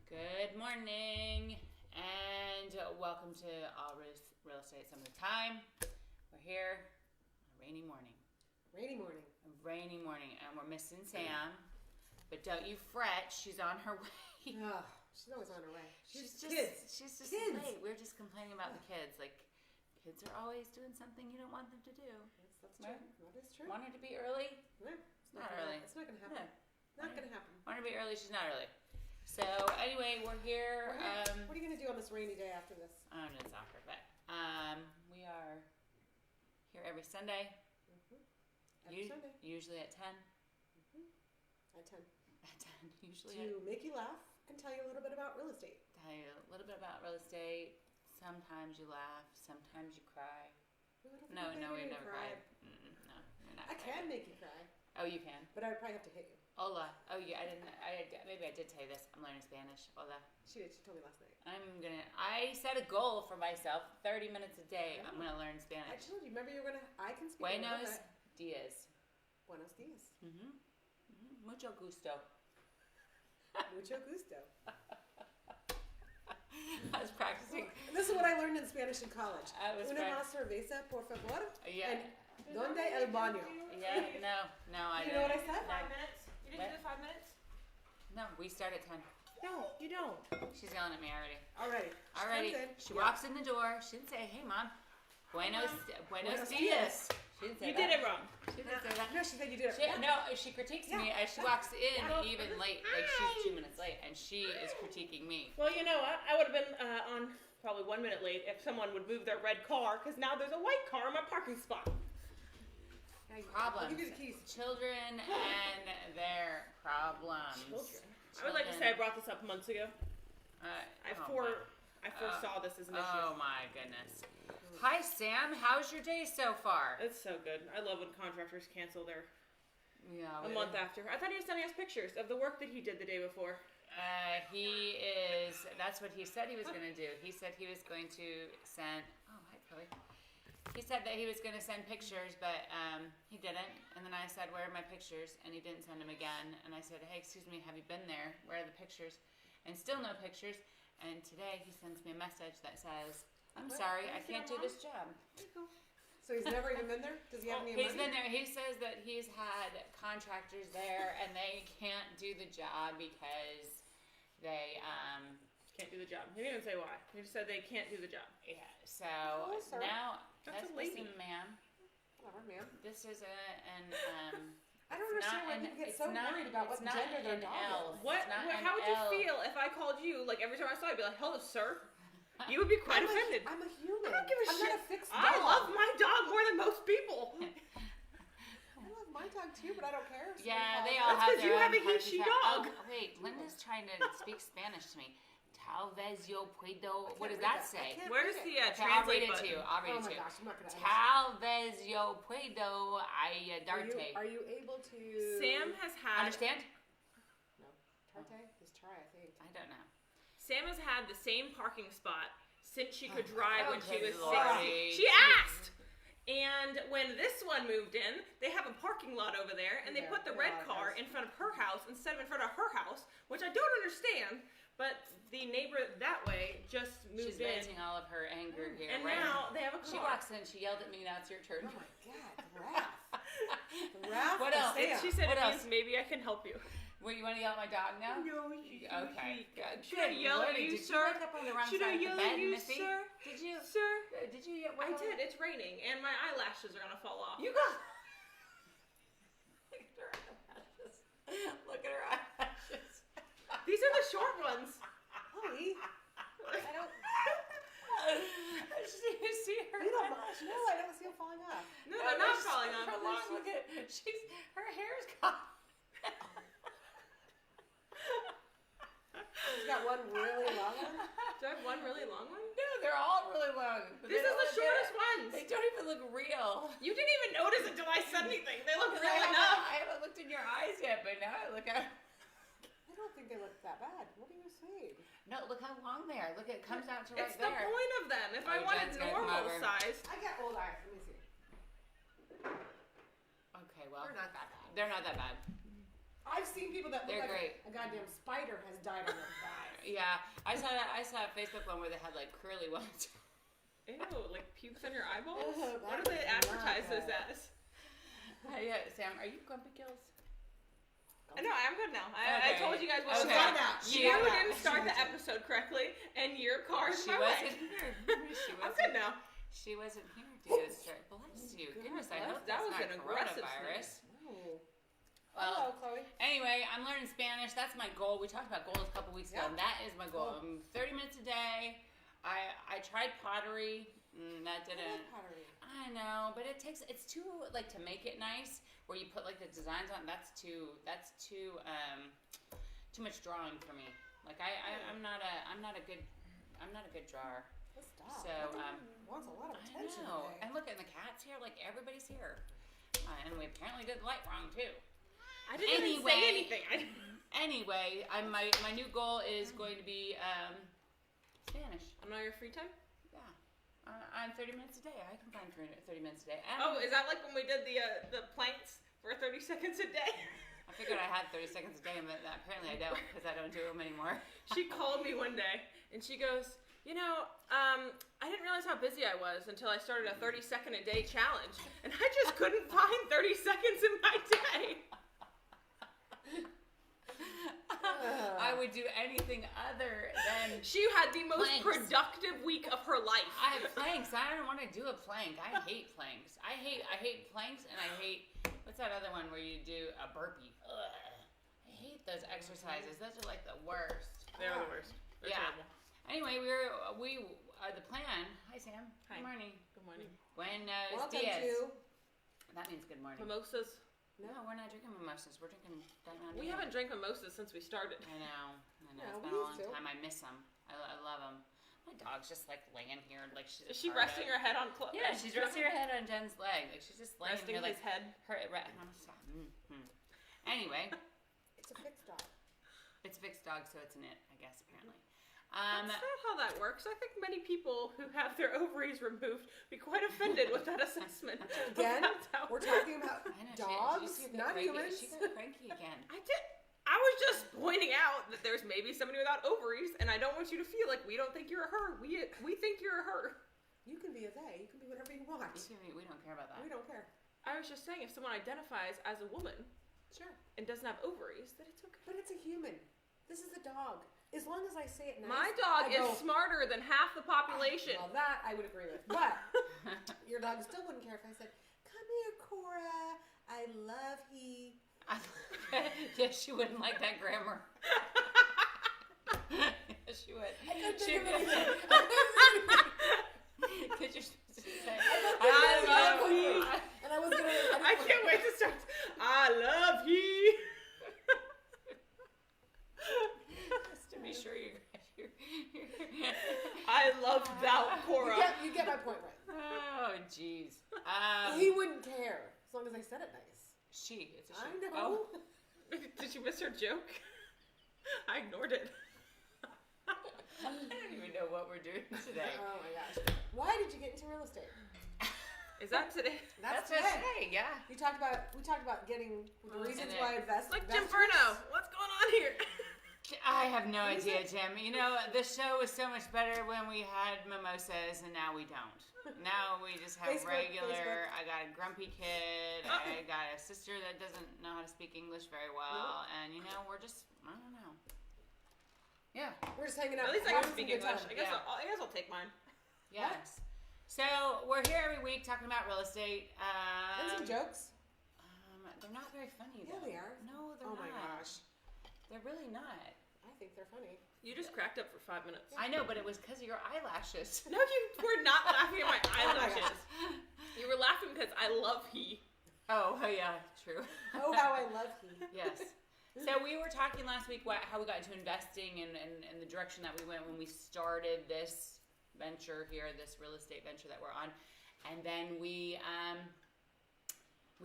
Good morning and welcome to All Real Estate Some of the Time. We're here on a rainy morning. And we're missing Sam. But don't you fret, she's on her way. Oh, she's always on her way. She's just late. We're just complaining about the kids. Like, kids are always doing something you don't want them to do. Yes, that's true. That is true. Want her to be early? Yeah, It's not early. It's not going to happen. No. Not going to happen. Want her to be early? She's not early. So anyway, we're here. What are you going to do on this rainy day after this? I'm in soccer, but we are here every Sunday. Every Sunday. Usually at 10. At 10. At 10. Usually to make you laugh and tell you a little bit about real estate. Tell you a little bit about real estate. Sometimes you laugh. Sometimes you cry. No, we've never cried. No, we're not. I can make you cry. Oh, you can. But I would probably have to hit you. Hola. Oh, yeah. Maybe I did tell you this. I'm learning Spanish. Hola. She did. She told me last night. I set a goal for myself. 30 minutes a day. I'm gonna learn Spanish. I told you. Remember, I can speak. Buenos dias. Buenos dias. Mucho gusto. Mucho gusto. I was practicing. This is what I learned in Spanish in college. Una más cerveza, por favor. Yeah. And ¿dónde el baño? Yeah. No, I didn't. You know what I said? 5 minutes. You didn't do 5 minutes? No, we start at 10. No, you don't. She's yelling at me already. Already. She walks in the door. She didn't say, "Hey, Mom. Buenos dias." She didn't say You that. did it wrong. She didn't say that. No, she said you did it. She critiques me as she walks in, even late. Like, she's 2 minutes late, and she is critiquing me. Well, you know what? I would have been on probably 1 minute late if someone would move their red car, because now there's a white car in my parking spot. Problems. I'll give you the keys. Children and their problems. I would like to say I brought this up months ago. I foresaw this as an issue. Oh my goodness. Hi Sam, how's your day so far? It's so good. I love when contractors cancel their a month after. I thought he was sending us pictures of the work that he did the day before. That's what he said he was going to do. He said he was going to send, oh hi Chloe. He said that he was going to send pictures, but he didn't. And then I said, where are my pictures? And he didn't send them again. And I said, hey, excuse me, have you been there? Where are the pictures? And still no pictures. And today he sends me a message that says, I'm sorry, I can't do this job. So he's never even been there? Does he have any money? He's been there. He says that he's had contractors there and they can't do the job because they can't do the job. He didn't even say why. He just said they can't do the job. Yeah. So now, listen, ma'am. Whatever, ma'am. This is an I don't understand why people get so worried about what gender their dog is. How would you feel if I called you, like every time I saw you, I'd be like, hello, sir? You would be quite offended. I'm a human. I don't give a shit. I'm not a fixed dog. I love my dog more than most people. I love my dog too, but I don't care. Yeah, they all have their own. You have a he-she dog. Oh, wait, Linda's trying to speak Spanish to me. Tal vez yo puedo. What does that say? Where's the I'll read it button? to you. I'll read it to you. Gosh, I'm not gonna Tal vez yo puedo ayudarte. Are you able to? Sam has had. Understand? No. Tarte is try, I think. I don't know. Sam has had the same parking spot since she could drive when she was 60. 60. She asked. And when this one moved in, they have a parking lot over there, and they put the red car in front of her house instead of in front of her house, which I don't understand. But the neighbor that way just moved in. She's venting all of her anger here. And now they have a car. She walks in, she yelled at me, now it's your turn. Oh my God, the wrath. The wrath. What else? She said what it else? means maybe I can help you. What, you want to yell at my dog now? No. Okay. Good. Should I yell at you, sir? Did you wake up on the wrong Should I side of yell the bed, at you, Missy? sir? Did you? Sir? Did you? I did. It's raining, and my eyelashes are gonna fall off. You go. Look at her eyelashes. Look at her eyelashes. These are the short ones. Holly, I don't. You see her? You don't. eyelashes? No, I don't see them falling off. No, they're not falling off. Look at her hair's caught. She's got one really long one. Do I have one really long one? No, they're all really long. This is the shortest ones. They don't even look real. You didn't even notice until I said anything. They look real I enough. haven't looked in your eyes yet, but now I look at. I don't think they look that bad. What are you saying? No, look how long they are. Look, it comes out to right It's there. the point of them. If I wanted Jen's gonna come normal over. size. I got old eyes. Let me see. Okay, well, They're not that bad. They're not that bad. I I've seen people that look great. a goddamn spider has died on their thighs. Yeah, I saw a Facebook one where they had like curly ones. Ew, like pubes on your eyeballs? What do they advertise those as? Yeah, Sam, are you Grumpy Gills? No, I'm good now. I told you guys what was going on. You didn't start the episode correctly, and your car is my way. I'm good now. She wasn't here, dude. Bless you. Goodness, I hope that was not an aggressive coronavirus. Oh. Well, hello, Chloe. Anyway, I'm learning Spanish. That's my goal. We talked about goals a couple weeks ago, and that is my goal. 30 minutes a day. I tried pottery. That didn't. Pottery. I know, but it's too like to make it nice where you put like the designs on. That's too much drawing for me. Like I'm not a good drawer. Stop. So wants a lot of attention. I know. Today. And look, and the cat's here. Like everybody's here, and we apparently did the light wrong too. I didn't even say anything. Anyway, my new goal is going to be Spanish. On all your free time? Yeah. I'm 30 minutes a day. I can find 30 minutes a day. Is that like when we did the planks for 30 seconds a day? I figured I had 30 seconds a day, but apparently I don't because I don't do them anymore. She called me one day, and she goes, I didn't realize how busy I was until I started a 30-second a day challenge, and I just couldn't find 30 seconds in my day. I would do anything other than. She had the most productive week of her life. I have planks. I don't want to do a plank. I hate planks. I hate planks, and I hate what's that other one where you do a burpee? Ugh. I hate those exercises. Those are like the worst. They're the worst. They're terrible. Anyway, we the plan. Hi Sam. Hi. Good morning. Good morning. Buenos Welcome dias. to. That means good morning. Mimosas. No, we're not drinking mimosas. We're drinking Diamond. We haven't drank mimosas since we started. I know. Yeah, It's been a long time. I miss them. I love them. My dog's just like laying here, like she's. Is she resting her head on Chloe? Yeah, she's resting her head on Jen's leg. Like she's just laying resting here, like his head. Anyway, It's a fixed dog. it's a fixed dog, so it's an it, I guess. Apparently. That's not how that works. I think many people who have their ovaries removed be quite offended with that assessment. Again, we're talking about dogs, not humans. She got cranky again. I was just pointing out that there's maybe somebody without ovaries, and I don't want you to feel like we don't think you're a her. We think you're a her. You can be a they. You can be whatever you want. We don't care about that. We don't care. I was just saying, if someone identifies as a woman, Sure, and doesn't have ovaries, then it's okay. but it's a human. This is a dog. As long as I say it nice. My dog is smarter than half the population. Well, that I would agree with. But your dog still wouldn't care if I said, "Come here, Cora. I love he." Yes, she wouldn't like that grammar. Yes, she would. I couldn't think of anything. Because you're supposed to say, I love he. And I was going to. I can't wait to start. I love he. Just to be sure you're I love thou, Cora. You get my point right. Oh, jeez. He wouldn't care as long as I said it nice. It's a she. I know. Oh. Did you miss her joke? I ignored it. I don't even know what we're doing today. Oh my gosh. Why did you get into real estate? Is that today? That's today, yeah. We talked about getting the reasons why invest. Like Jim Furno. What's going on here? I have no idea, Jim. You know, the show was so much better when we had mimosas, and now we don't. Now we just have regular. I got a grumpy kid. I got a sister that doesn't know how to speak English very well, and you know, we're just, I don't know. Yeah. We're just hanging out. At least I can speak English. I guess I'll take mine. Yes. So we're here every week talking about real estate. And some jokes. They're not very funny though. Yeah, they are. No, they're not. Oh my gosh. They're really not. I think they're funny. You just cracked up for 5 minutes. I know, but it was because of your eyelashes. No, you were not laughing at my eyelashes. You were laughing because I love he. Oh, yeah, true. Oh, how I love he. Yes. So we were talking last week how we got into investing and the direction that we went when we started this venture here, this real estate venture that we're on. And then we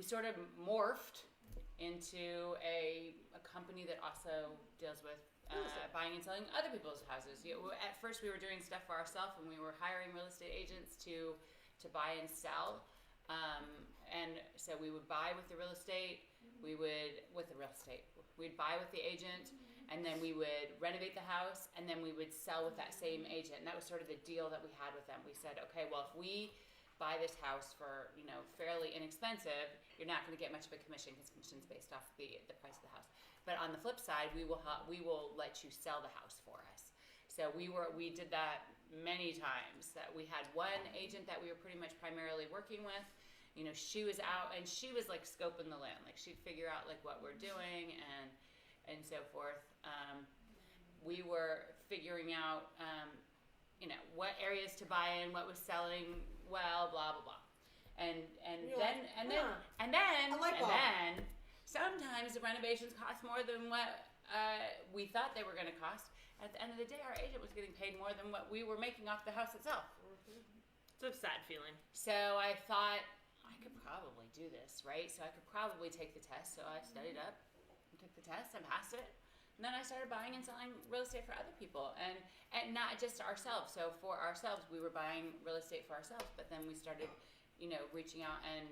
sort of morphed into a company that also deals with buying and selling other people's houses. At first, we were doing stuff for ourselves, and we were hiring real estate agents to buy and sell. We would buy with the real estate. We We'd buy with the agent, and then we would renovate the house, and then we would sell with that same agent. And that was sort of the deal that we had with them. We said, okay, well, if we buy this house for, fairly inexpensive, you're not going to get much of a commission because commission's based off the price of the house. But on the flip side, we will let you sell the house for us. So we did that many times. That we had one agent that we were pretty much primarily working with. She was out and she was like scoping the land. Like she'd figure out like what we're doing and so forth. We were figuring out, what areas to buy in, what was selling well, blah blah blah, and then sometimes the renovations cost more than what we thought they were going to cost. At the end of the day, our agent was getting paid more than what we were making off the house itself. It's a sad feeling. So I thought I could probably do this, right? So I could probably take the test. So I studied up and took the test and passed it. And then I started buying and selling real estate for other people, and not just ourselves. So for ourselves, we were buying real estate for ourselves, but then we started, reaching out and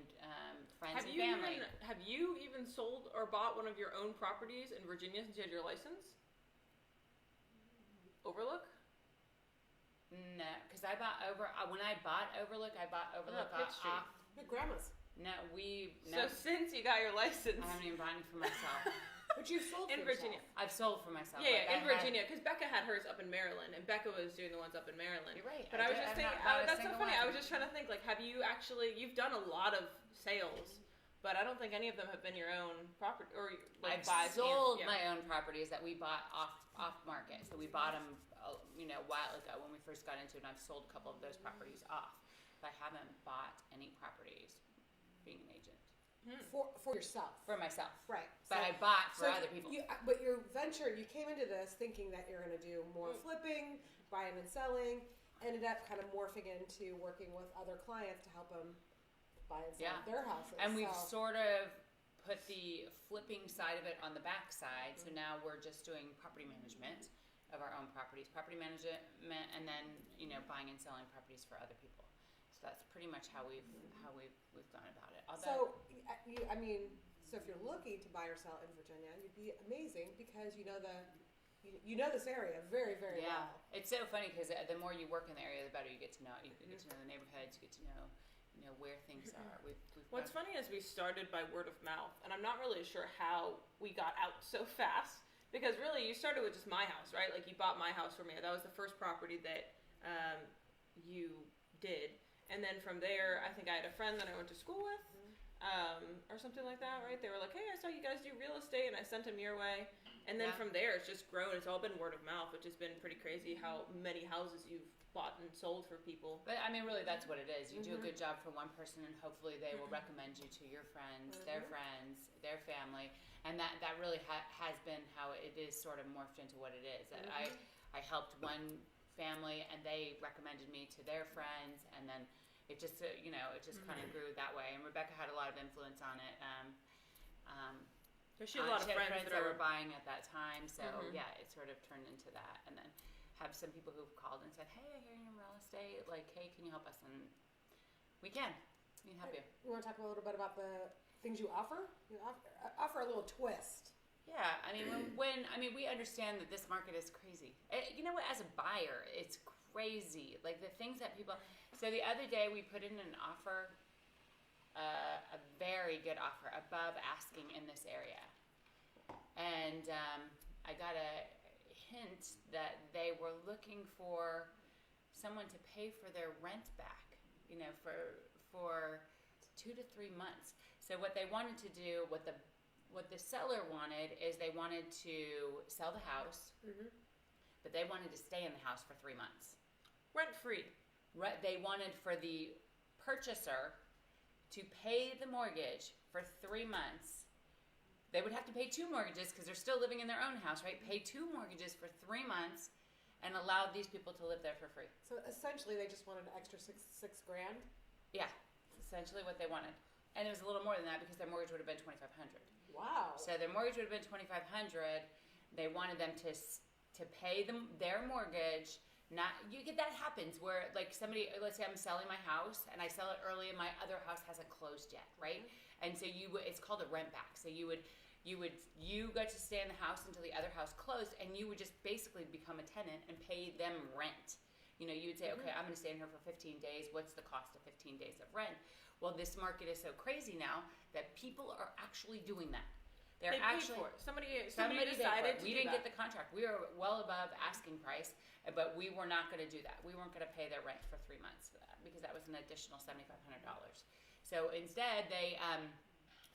friends and family. Have you even sold or bought one of your own properties in Virginia since you had your license? Overlook? No, because when I bought Overlook, off. Your grandma's. No. So since you got your license, I haven't even bought it for myself. But you've sold in for Virginia. Yourself. I've sold for myself. Yeah, in Virginia, because Becca had hers up in Maryland, and Becca was doing the ones up in Maryland. You're right. But I was just thinking, that's so funny. I was just trying to think, like, have you actually? You've done a lot of sales, but I don't think any of them have been your own property or like I've sold my own properties that we bought off market. So we bought them, a while ago when we first got into it. And I've sold a couple of those properties off, but I haven't bought any properties being an agent. For yourself. For myself. Right. But I bought for other people. But your venture, you came into this thinking that you're going to do more flipping, buying and selling, ended up kind of morphing into working with other clients to help them buy and sell their houses. And we've sort of put the flipping side of it on the back side. So now we're just doing property management of our own properties. Property management and then, buying and selling properties for other people. So that's pretty much how we've gone about it. So if you're looking to buy or sell in Virginia, you'd be amazing because you know this area very, very well. It's so funny because the more you work in the area, the better you get to know it. You get to know the neighborhoods. You get to know where things are. What's funny is we started by word of mouth, and I'm not really sure how we got out so fast because really you started with just my house, right? Like you bought my house for me. That was the first property that you did. And then from there, I think I had a friend that I went to school with, or something like that, right? They were like, hey, I saw you guys do real estate, and I sent them your way. And then from there, it's just grown. It's all been word of mouth, which has been pretty crazy how many houses you've bought and sold for people. But, really, that's what it is. You do a good job for one person, and hopefully they will recommend you to your friends, their family. And that really has been how it is sort of morphed into what it is. I helped one family, and they recommended me to their friends, and then it just kind of grew that way. And Rebecca had a lot of influence on it. She had a lot of friends that were buying at that time, so it sort of turned into that. And then have some people who've called and said, "Hey, I hear you're in real estate. Like, hey, can you help us?" And we can help you. You want to talk a little bit about the things you offer? You offer a little twist. Yeah, we understand that this market is crazy. You know what? As a buyer, it's crazy. Like the things that people. So the other day we put in an offer, a very good offer above asking in this area, and I got a hint that they were looking for someone to pay for their rent back. For 2 to 3 months. So what they wanted to do, what the seller wanted is they wanted to sell the house, but they wanted to stay in the house for 3 months. Rent free. They wanted for the purchaser to pay the mortgage for 3 months. They would have to pay 2 mortgages because they're still living in their own house, right? Pay 2 mortgages for 3 months and allow these people to live there for free. So essentially they just wanted an extra $6,000. Yeah, essentially what they wanted. And it was a little more than that because their mortgage would have been $2,500. Wow. So their mortgage would have been $2,500. They wanted them to pay them their mortgage. That happens where like somebody, let's say I'm selling my house and I sell it early and my other house hasn't closed yet, right? And so it's called a rent back. So you would you got to stay in the house until the other house closed, and you would just basically become a tenant and pay them rent. You know, you would say, okay, I'm going to stay in here for 15 days. What's the cost of 15 days of rent? Well, this market is so crazy now that people are actually doing that. They're they actually paid for it. Somebody decided decided to we do didn't that. get the contract. We were well above asking price, but we were not going to do that. We weren't going to pay their rent for 3 months because that was an additional $7,500. So instead, they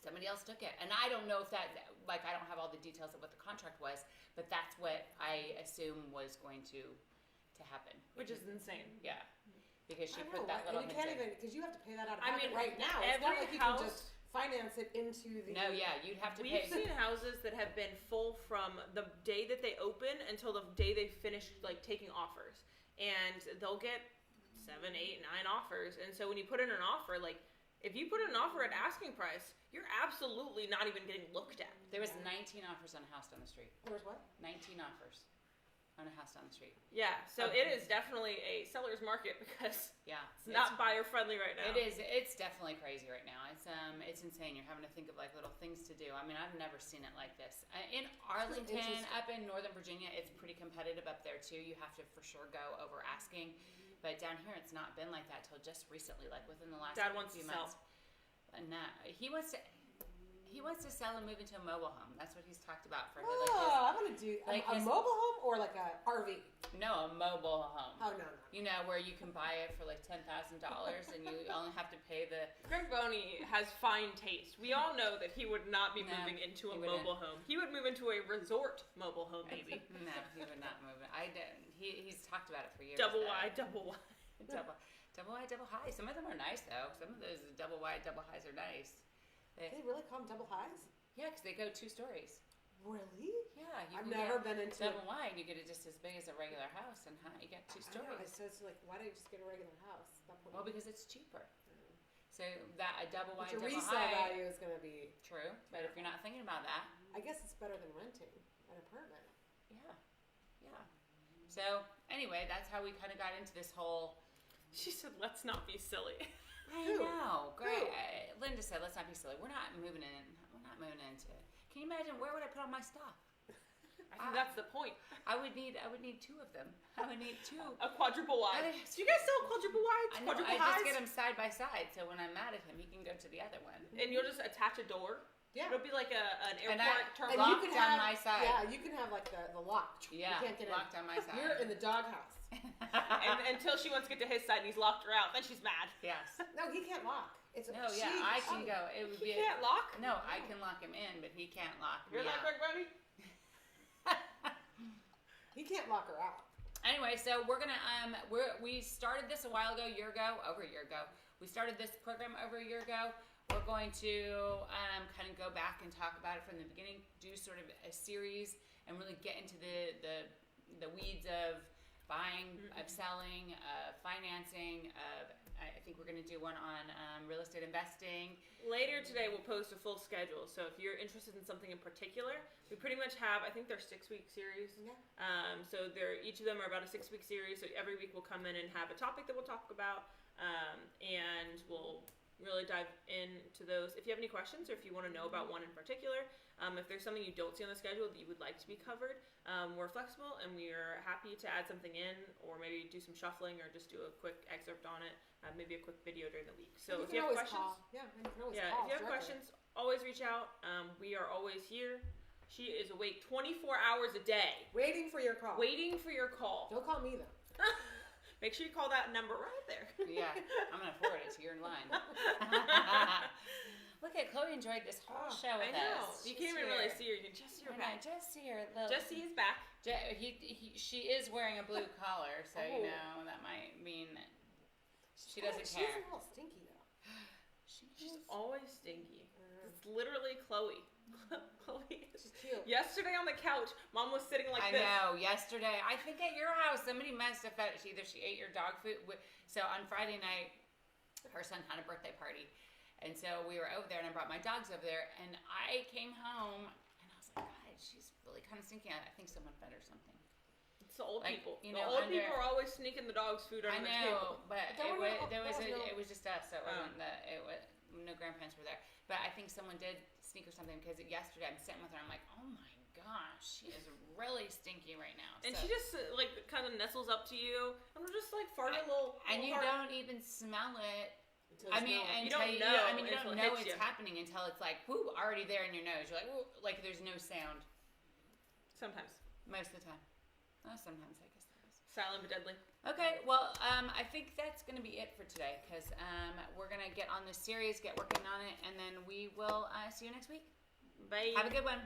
somebody else took it, and I don't know if that, like, I don't have all the details of what the contract was, but that's what I assume was going to happen. Which is insane. Yeah, because she I put know, that right? little And you hint can't in. even, because you have to pay that out of I pocket mean, right now. It's not every like you can house- just finance it into the. No, yeah, you'd have to We've pay. seen houses that have been full from the day that they open until the day they finish, like, taking offers, and they'll get 7, 8, 9 offers. And so when you put in an offer, like, if you put in an offer at asking price, you're absolutely not even getting looked at. There was 19 offers on a house down the street. There was what? 19 offers on a house down the street. Yeah, so it is definitely a seller's market because Yeah, it's not buyer friendly right now. It is. It's definitely crazy right now. It's insane. You're having to think of like little things to do. I mean, I've never seen it like this. In Arlington, Interesting. up in Northern Virginia, it's pretty competitive up there too. You have to for sure go over asking, but down here it's not been like that till just recently, like within the last Dad wants few to sell. months. And he wants to. He wants to sell and move into a mobile home. That's what he's talked about for his. Oh, I'm gonna do like a his- mobile home or like a RV. No, a mobile home. Oh no. You know, where you can buy it for like $10,000 and you only have to pay the. Greg Boney has fine taste. We all know that he would not be No, moving into a he wouldn't. mobile home. He would move into a resort mobile home, maybe. No, he would not move it. I didn't. He's talked about it for years. Double though. wide, double wide. Double wide, double high. Some of them are nice though. Some of those double wide, double highs are nice. They really call them double highs? Yeah, because they go 2 stories. Really? Yeah, you I've can never get been into double wide. You get it just as big as a regular house, and you get 2 I know, stories. so it's like, why don't you just get a regular house? That point. Well, because it's cheaper. So that a double But wide, your double resale high. value is going to be. True, but if you're not thinking about that, I guess it's better than renting an apartment. yeah. So anyway, that's how we kind of got into this whole. She said, let's not be silly. I Who? know, great. Who? Linda said, "Let's not be silly. We're not moving in. We're not moving into. Can you imagine where would I put all my stuff? I think that's the point. I would need 2 of them. I would need 2. A quadruple wide. I- Do you guys sell quadruple wides? I know. Quadruple I highs? just get them side by side, so when I'm mad at him, he can go to the other one. And you'll just attach a door. Yeah. It'll be like an And airport terminal. And Locked you can on have, my side. Yeah, you can have like the lock. Yeah, You can't get locked in. on my side. You're in the doghouse. And until she wants to get to his side and he's locked her out, then she's mad. Yes. No, he can't lock. It's No, yeah, I can go. It would He be. can't lock? No, I can lock him in, but he can't lock You're me like out. Greg Boney? He can't lock her out. Anyway, so we're gonna we started this over a year ago. We started this program over a year ago. We're going to kind of go back and talk about it from the beginning, do sort of a series, and really get into the weeds of buying, of selling, of financing. I think we're going to do one on real estate investing. Later today, we'll post a full schedule. So if you're interested in something in particular, we pretty much have, I think they're 6-week series. Yeah. So each of them are about a 6-week series. So every week we'll come in and have a topic that we'll talk about. And we'll really dive into those. If you have any questions or if you want to know about one in particular, if there's something you don't see on the schedule that you would like to be covered, we're flexible and we're happy to add something in or maybe do some shuffling or just do a quick excerpt on it, maybe a quick video during the week. So if you have always questions, call. Yeah, and you can always if call you have directly. questions, always reach out. We are always here. She is awake 24 hours a day, Waiting for your call. waiting for your call. Don't call me though. Make sure you call that number right there. Yeah, I'm going to forward it to your line. Look at Chloe enjoyed this whole show with I know. us. You She's can't even really here. see her. You can just see her I know, back. just see her little. Just see his back. She is wearing a blue collar, so Oh. you know that might mean that she doesn't She's care. a little stinky though. She's always stinky. It's literally Chloe. Chloe. She's cute. Yesterday on the couch, Mom was sitting like I this. know. Yesterday, I think at your house, somebody must have fed. Either she ate your dog food. So on Friday night, her son had a birthday party, and so we were over there, and I brought my dogs over there, and I came home, and I was like, God, she's really kind of stinky. I think someone fed her something. It's the old Like, people. you The know, old under- people are always sneaking the dog's food under I the table. know, but There it were was no- there was there was no- it was just us, so it wasn't the it was no grandparents were there. But I think someone did sneak or something because yesterday I'm sitting with her. I'm like, oh my gosh, she is really stinky right now. And so, she just like kind of nestles up to you, and we're just like fart a little. And you fart. don't even smell it. Until I mean, it's until you you don't know. I mean, you until don't it know hits it's you. happening until it's like, whoo, already there in your nose. You're like, whoo, like there's no sound Sometimes most of the time. Sometimes I guess there is. silent but deadly. Okay, well, I think that's going to be it for today because we're going to get on this series, get working on it, and then we will see you next week. Bye. Have a good one.